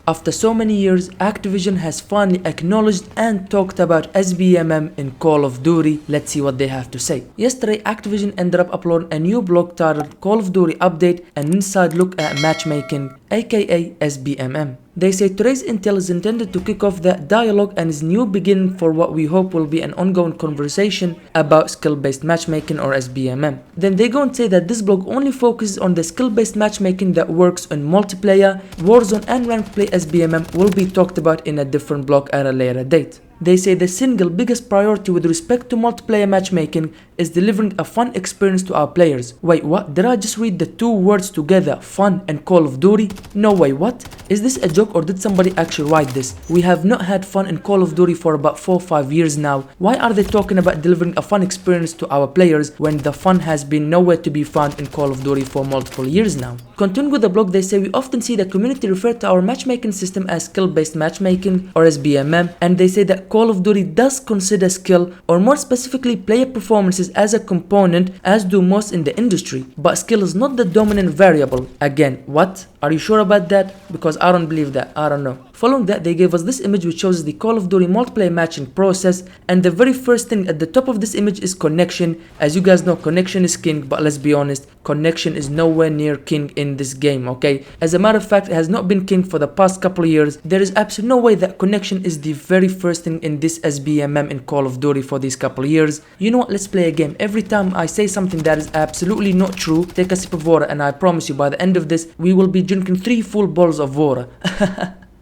After so many years, Activision has finally acknowledged and talked about SBMM in Call of Duty. Let's see what they have to say. Yesterday, Activision ended up uploading a new blog titled Call of Duty Update, an inside look at matchmaking, aka SBMM. They say today's intel is intended to kick off that dialogue and is new beginning for what we hope will be an ongoing conversation about skill-based matchmaking or SBMM. Then they go and say that this blog only focuses on the skill-based matchmaking that works in multiplayer, Warzone and ranked play. SBMM will be talked about in a different blog at a later date. They say the single biggest priority with respect to multiplayer matchmaking is delivering a fun experience to our players. Wait, what? Did I just read the two words together, fun and Call of Duty? No way, what? Is this a joke or did somebody actually write this? We have not had fun in Call of Duty for about 4 or 5 years now. Why are they talking about delivering a fun experience to our players when the fun has been nowhere to be found in Call of Duty for multiple years now? Continuing with the blog, they say we often see the community refer to our matchmaking system as skill-based matchmaking or SBMM, and they say that Call of Duty does consider skill, or more specifically player performances, as a component, as do most in the industry, but skill is not the dominant variable. Again, what? Are you sure about that? Because I don't believe that. I don't know. Following that, they gave us this image which shows the Call of Duty multiplayer matching process, and the very first thing at the top of this image is connection. As you guys know, connection is king, but let's be honest, connection is nowhere near king in this game, okay? As a matter of fact, it has not been king for the past couple of years. There is absolutely no way that connection is the very first thing in this SBMM in Call of Duty for these couple of years. You know what, let's play a game. Every time I say something that is absolutely not true, take a sip of water, and I promise you by the end of this, we will be drinking 3 full bottles of water.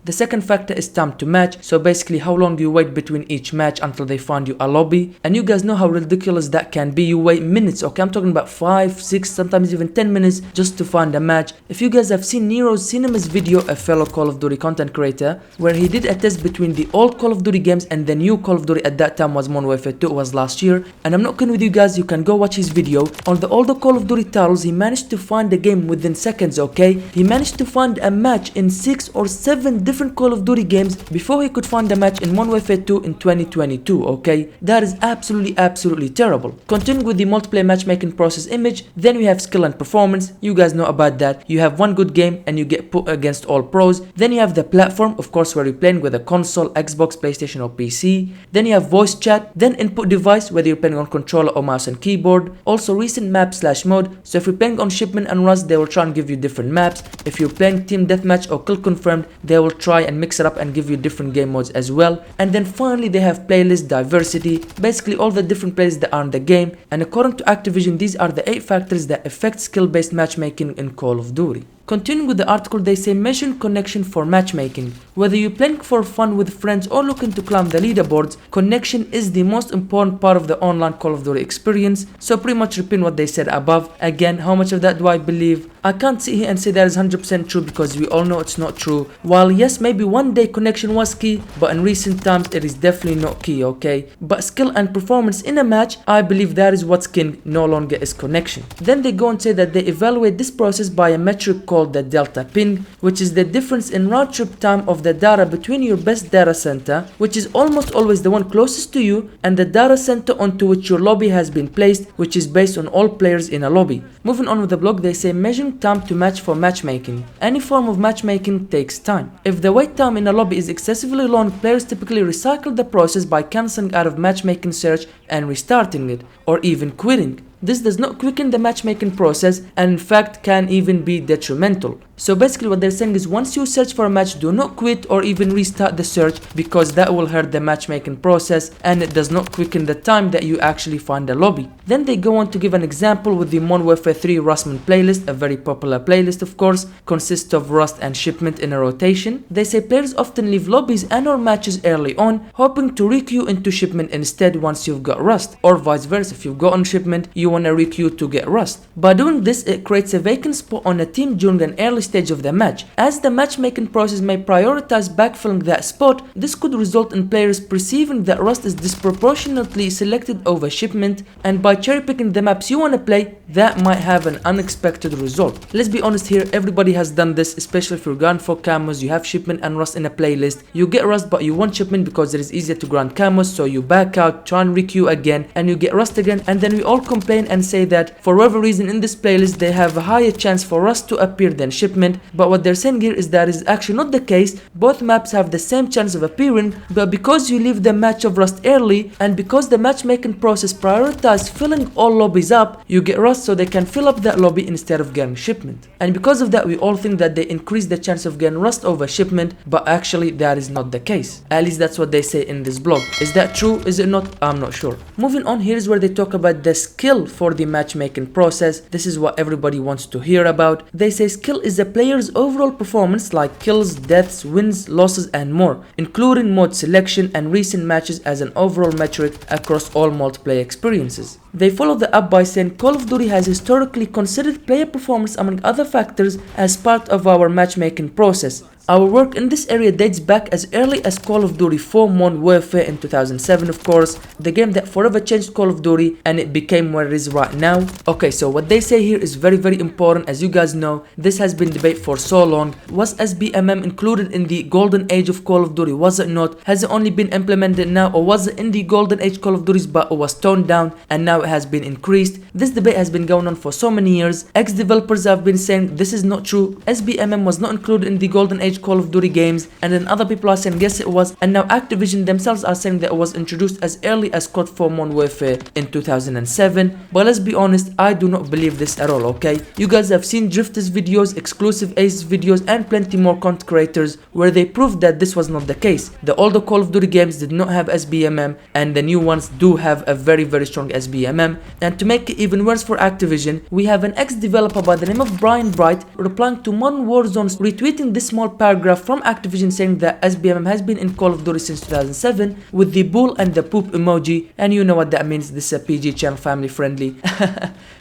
The second factor is time to match, so basically how long do you wait between each match until they find you a lobby, and you guys know how ridiculous that can be. You wait minutes, okay? I'm talking about 5, 6, sometimes even 10 minutes just to find a match. If you guys have seen Nero's Cinema's video, a fellow Call of Duty content creator, where he did a test between the old Call of Duty games and the new Call of Duty, at that time was Modern Warfare 2, it was last year, and I'm not kidding with you guys, you can go watch his video. On the older Call of Duty titles, he managed to find the game within seconds, okay? He managed to find a match in 6 or 7 different Call of Duty games before he could find a match in Modern Warfare 2 in 2022, okay? That is absolutely terrible. Continuing with the multiplayer matchmaking process image, then we have skill and performance. You guys know about that. You have one good game and you get put against all pros. Then you have the platform, of course, where you're playing with a console, Xbox, PlayStation or PC. Then you have voice chat, then input device, whether you're playing on controller or mouse and keyboard. Also recent map/mode, so if you're playing on shipment and rust, they will try and give you different maps. If you're playing team deathmatch or kill confirmed, they will try and mix it up and give you different game modes as well. And then finally they have playlist diversity, basically all the different playlists that are in the game, and according to Activision, these are the 8 factors that affect skill-based matchmaking in Call of Duty. Continuing with the article, they say mission connection for matchmaking. Whether you're playing for fun with friends or looking to climb the leaderboards, connection is the most important part of the online Call of Duty experience. So pretty much repeating what they said above. Again, how much of that do I believe? I can't sit here and say that is 100% true because we all know it's not true. While yes, maybe one day connection was key, but in recent times it is definitely not key, okay? But skill and performance in a match, I believe that is what's king, no longer is connection. Then they go and say that they evaluate this process by a metric called the delta ping, which is the difference in round trip time of the data between your best data center, which is almost always the one closest to you, and the data center onto which your lobby has been placed, which is based on all players in a lobby. Moving on with the blog, they say measuring time to match for matchmaking. Any form of matchmaking takes time. If the wait time in a lobby is excessively long, players typically recycle the process by cancelling out of matchmaking search and restarting it, or even quitting. This does not quicken the matchmaking process and in fact can even be detrimental. So basically what they're saying is once you search for a match, do not quit or even restart the search, because that will hurt the matchmaking process and it does not quicken the time that you actually find a lobby. Then they go on to give an example with the Modern Warfare 3 Rustman playlist, a very popular playlist of course, consists of Rust and Shipment in a rotation. They say players often leave lobbies and or matches early on, hoping to requeue into Shipment instead once you've got Rust, or vice versa, if you've got on Shipment, you want to requeue to get Rust. By doing this, it creates a vacant spot on a team during an early stage of the match. As the matchmaking process may prioritize backfilling that spot, this could result in players perceiving that Rust is disproportionately selected over Shipment, and by cherry picking the maps you want to play, that might have an unexpected result. Let's be honest here, everybody has done this, especially if you're going for camos, you have Shipment and Rust in a playlist, you get Rust but you want Shipment because it is easier to grind camos, so you back out, try and requeue again, and you get Rust again, and then we all complain and say that for whatever reason in this playlist they have a higher chance for Rust to appear than Shipment. shipment, but what they're saying here is that is actually not the case. Both maps have the same chance of appearing, but because you leave the match of rust early and because the matchmaking process prioritizes filling all lobbies up, you get rust so they can fill up that lobby instead of getting shipment. And because of that, we all think that they increase the chance of getting rust over shipment, but actually that is not the case. At least that's what they say in this blog. Is that true? Is it not? I'm not sure. Moving on, here's where they talk about the skill for the matchmaking process. This is what everybody wants to hear about. They say skill is a player's overall performance, like kills, deaths, wins, losses, and more, including mode selection and recent matches as an overall metric across all multiplayer experiences. They follow that up by saying Call of Duty has historically considered player performance among other factors as part of our matchmaking process. Our work in this area dates back as early as Call of Duty 4 Modern Warfare in 2007, of course, the game that forever changed Call of Duty and it became what it is right now. Okay, so what they say here is very, very important. As you guys know, this has been debated for so long. Was SBMM included in the golden age of Call of Duty? Was it not? Has it only been implemented now, or was it in the golden age Call of Duty but it was toned down and now it has been increased? This debate has been going on for so many years. Ex-developers have been saying this is not true. SBMM was not included in the golden age Call of Duty games, and then other people are saying yes it was, and now Activision themselves are saying that it was introduced as early as COD Modern Warfare in 2007. But let's be honest, I do not believe this at all. Okay, you guys have seen Drifters videos, exclusive Ace videos, and plenty more content creators where they proved that this was not the case. The older Call of Duty games did not have SBMM, and the new ones do have a very, very strong SBMM. And to make it even worse for Activision, we have an ex-developer by the name of Brian Bright replying to Modern Warzone's retweeting this small paragraph from Activision saying that SBMM has been in Call of Duty since 2007 with the bull and the poop emoji, and you know what that means. This is a PG channel, family friendly.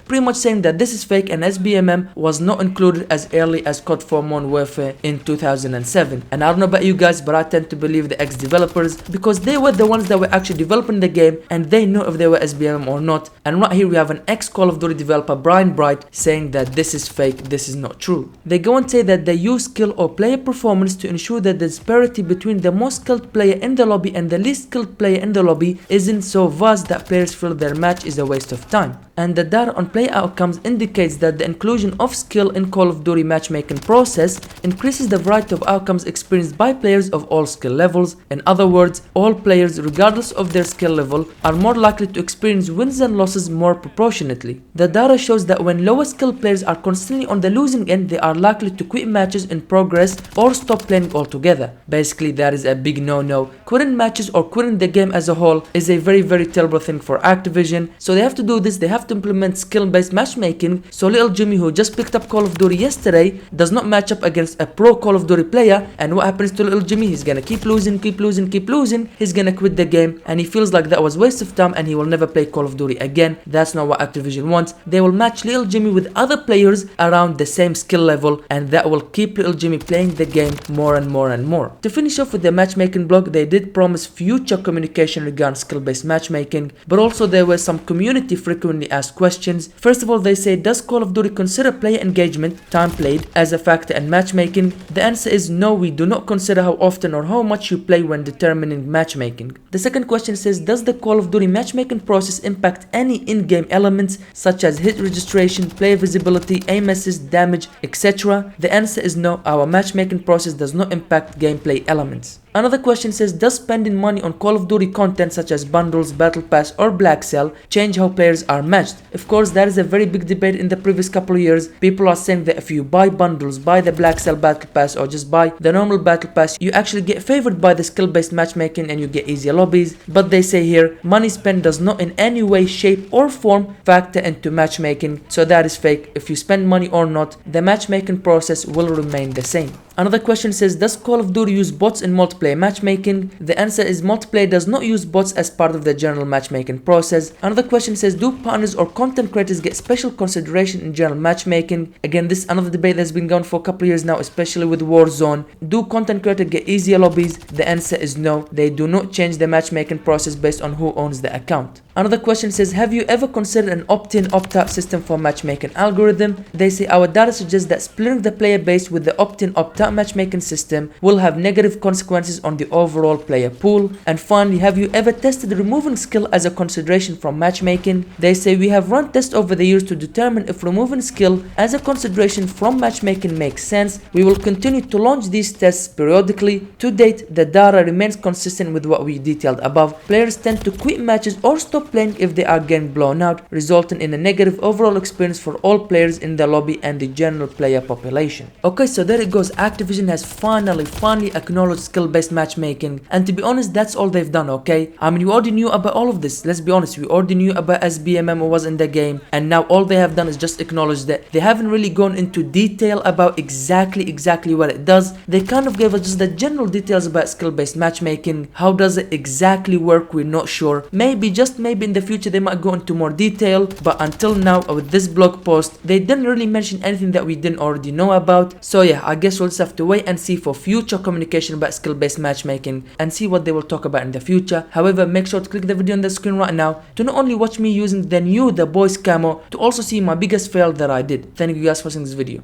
Pretty much saying that this is fake and SBMM was not included as early as COD Modern Warfare in 2007. And I don't know about you guys, but I tend to believe the ex-developers because they were the ones that were actually developing the game and they know if they were SBMM or not. And right here we have an ex-Call of Duty developer, Brian Bright, saying that this is fake, this is not true. They go and say that they use skill or player performance to ensure that the disparity between the most skilled player in the lobby and the least skilled player in the lobby isn't so vast that players feel their match is a waste of time. And the data on play outcomes indicates that the inclusion of skill in Call of Duty matchmaking process increases the variety of outcomes experienced by players of all skill levels. In other words, all players, regardless of their skill level, are more likely to experience wins and losses more proportionately. The data shows that when lower skill players are constantly on the losing end, they are likely to quit matches in progress or stop playing altogether. Basically, that is a big no-no. Quitting matches or quitting the game as a whole is a very, very terrible thing for Activision. So they have to do this. They have to implement skill-based matchmaking, so little Jimmy, who just picked up Call of Duty yesterday, does not match up against a pro Call of Duty player. And what happens to little Jimmy? He's gonna keep losing, keep losing, keep losing. He's gonna quit the game and he feels like that was waste of time and he will never play Call of Duty again. That's not what Activision wants. They will match little Jimmy with other players around the same skill level, and that will keep little Jimmy playing the game more and more and more. To finish off with the matchmaking blog, they did promise future communication regarding skill-based matchmaking, but also there were some community frequently asked questions. First of all, they say, does Call of Duty consider player engagement, time played, as a factor in matchmaking? The answer is no, we do not consider how often or how much you play when determining matchmaking. The second question says, does the Call of Duty matchmaking process impact any in-game elements such as hit registration, player visibility, aim assist, damage, etc.? The answer is no, our matchmaking process does not impact gameplay elements. Another question says, does spending money on Call of Duty content such as bundles, battle pass or black cell change how players are matched? Of course, that is a very big debate in the previous couple of years. People are saying that if you buy bundles, buy the black cell battle pass or just buy the normal battle pass, you actually get favored by the skill-based matchmaking and you get easier lobbies. But they say here, money spent does not in any way, shape or form factor into matchmaking, so that is fake. If you spend money or not, the matchmaking process will remain the same. Another question says, does Call of Duty use bots in multiplayer matchmaking? The answer is multiplayer does not use bots as part of the general matchmaking process. Another question says, do partners or content creators get special consideration in general matchmaking? Again, this is another debate that's been going for a couple of years now, especially with Warzone. Do content creators get easier lobbies? The answer is no, they do not change the matchmaking process based on who owns the account. Another question says, have you ever considered an opt-in opt-out system for matchmaking algorithm? They say our data suggests that splitting the player base with the opt-in opt-out without matchmaking system will have negative consequences on the overall player pool. And finally, have you ever tested removing skill as a consideration from matchmaking? They say we have run tests over the years to determine if removing skill as a consideration from matchmaking makes sense. We will continue to launch these tests periodically. To date, the data remains consistent with what we detailed above. Players tend to quit matches or stop playing if they are getting blown out, resulting in a negative overall experience for all players in the lobby and the general player population. Okay, so there it goes. Activision has finally acknowledged skill-based matchmaking, and to be honest, that's all they've done. Okay, I mean, we already knew about all of this. Let's be honest, we already knew about SBMM was in the game, and now all they have done is just acknowledge that. They haven't really gone into detail about exactly what it does. They kind of gave us just the general details about skill-based matchmaking. How does it exactly work? We're not sure. Maybe, just maybe in the future they might go into more detail, but until now with this blog post they didn't really mention anything that we didn't already know about. So yeah, I guess we'll just have to wait and see for future communication about skill-based matchmaking and see what they will talk about in the future. However, make sure to click the video on the screen right now to not only watch me using the new The Boys camo, to also see my biggest fail that I did. Thank you guys for watching this video.